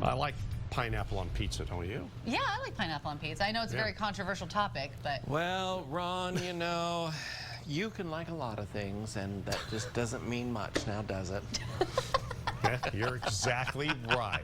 I like pineapple on pizza, don't you? Yeah, I like pineapple on pizza. I know it's a very controversial topic, but... Well, Ron, you know, you can like a lot of things, and that just doesn't mean much now, does it? Yeah, you're exactly right.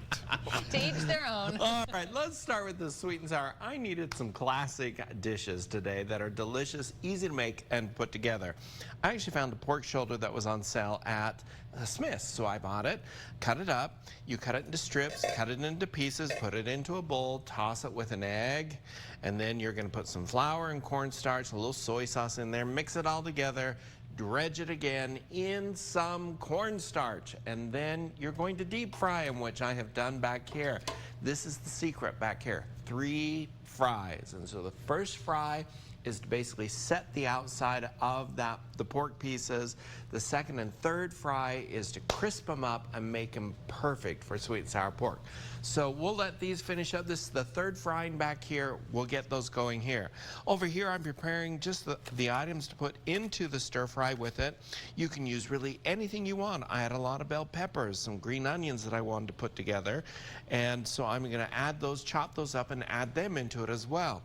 To each their own. All right, let's start with the sweet and sour. I needed some classic dishes today that are delicious, easy to make, and put together. I actually found a pork shoulder that was on sale at Smith's, so I bought it, cut it up. You cut it into strips, cut it into pieces, put it into a bowl, toss it with an egg, and then you're going to put some flour and cornstarch, a little soy sauce in there, mix it all together. Dredge it again in some cornstarch, and then you're going to deep fry them, which I have done back here. This is the secret back here, 3 fries. And so the first fry is to basically set the outside of the pork pieces. The second and third fry is to crisp them up and make them perfect for sweet and sour pork. So we'll let these finish up. This is the third frying back here. We'll get those going here. Over here, I'm preparing just the items to put into the stir fry with it. You can use really anything you want. I had a lot of bell peppers, some green onions that I wanted to put together. And so I'm gonna add those, chop those up and add them into it as well.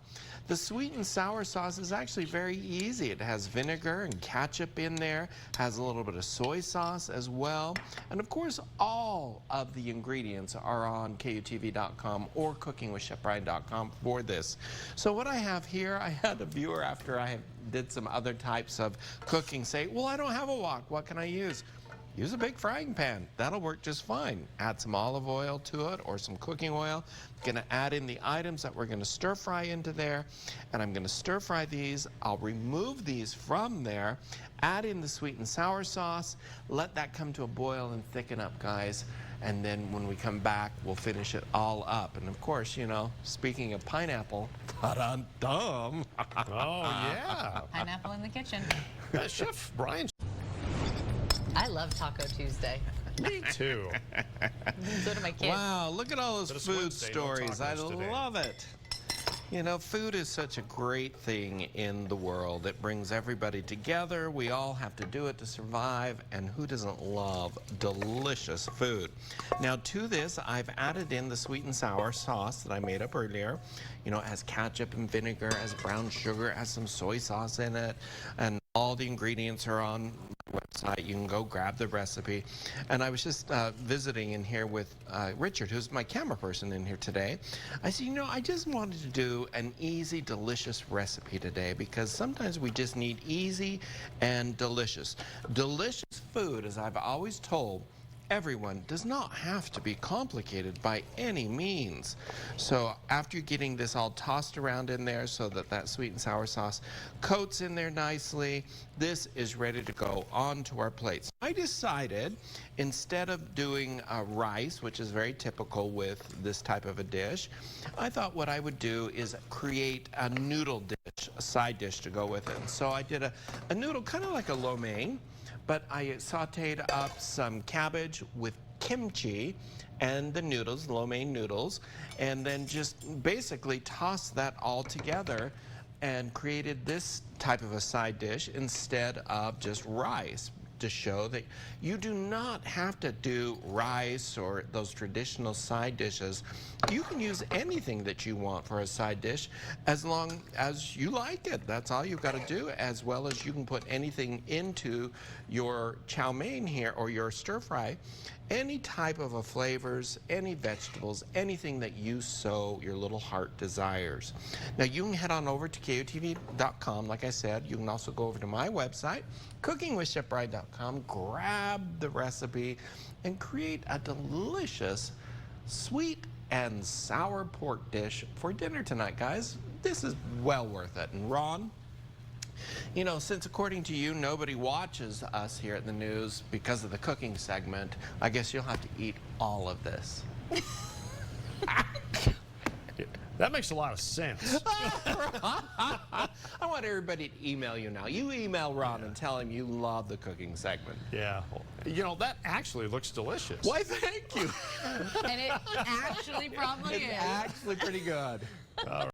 The sweet and sour sauce is actually very easy. It has vinegar and ketchup in there, has a little bit of soy sauce as well. And of course, all of the ingredients are on KUTV.com or cookingwithchefbryan.com for this. So what I have here, I had a viewer after I did some other types of cooking say, well, I don't have a wok, what can I use? Use a big frying pan. That'll work just fine. Add some olive oil to it or some cooking oil. Gonna add in the items that we're gonna stir fry into there, and I'm gonna stir fry these. I'll remove these from there, add in the sweet and sour sauce, let that come to a boil and thicken up, guys. And then when we come back, we'll finish it all up. And of course, you know, speaking of pineapple, ta-dum-dum. Oh, yeah. Pineapple in the kitchen. Chef Bryan. I love Taco Tuesday. Me too. So do my kids. Wow, look at all those food Wednesday, no stories. I tacos today. love it. You know, food is such a great thing in the world. It brings everybody together. We all have to do it to survive, and who doesn't love delicious food? Now, to this, I've added in the sweet and sour sauce that I made up earlier. You know, it has ketchup and vinegar, it has brown sugar, it has some soy sauce in it, and all the ingredients are on my website. You can go grab the recipe. And I was just visiting in here with Richard, who's my camera person in here today. I said, you know, I just wanted to do an easy, delicious recipe today, because sometimes we just need easy and delicious. Delicious food, as I've always told everyone, does not have to be complicated by any means. So after you're getting this all tossed around in there so that that sweet and sour sauce coats in there nicely, this is ready to go onto our plates. I decided, instead of doing rice, which is very typical with this type of a dish, I thought what I would do is create a noodle dish, a side dish to go with it. So I did a noodle, kind of like a lo mein, but I sauteed up some cabbage with kimchi and the noodles, lo mein noodles, and then just basically tossed that all together and created this type of a side dish instead of just rice, to show that you do not have to do rice or those traditional side dishes. You can use anything that you want for a side dish as long as you like it. That's all you've got to do, as well as you can put anything into your chow mein here or your stir fry. Any type of flavors, any vegetables, anything that you so your little heart desires. Now you can head on over to KUTV.com, like I said. You can also go over to my website, cookingwithchefbryan.com, grab the recipe, and create a delicious sweet and sour pork dish for dinner tonight, guys. This is well worth it. And Ron, you know, since according to you, nobody watches us here at the news because of the cooking segment, I guess you'll have to eat all of this. That makes a lot of sense. I want everybody to email you now. You email Ron and tell him you love the cooking segment. Yeah. You know, that actually looks delicious. Why, thank you. And it actually probably is. It's actually pretty good.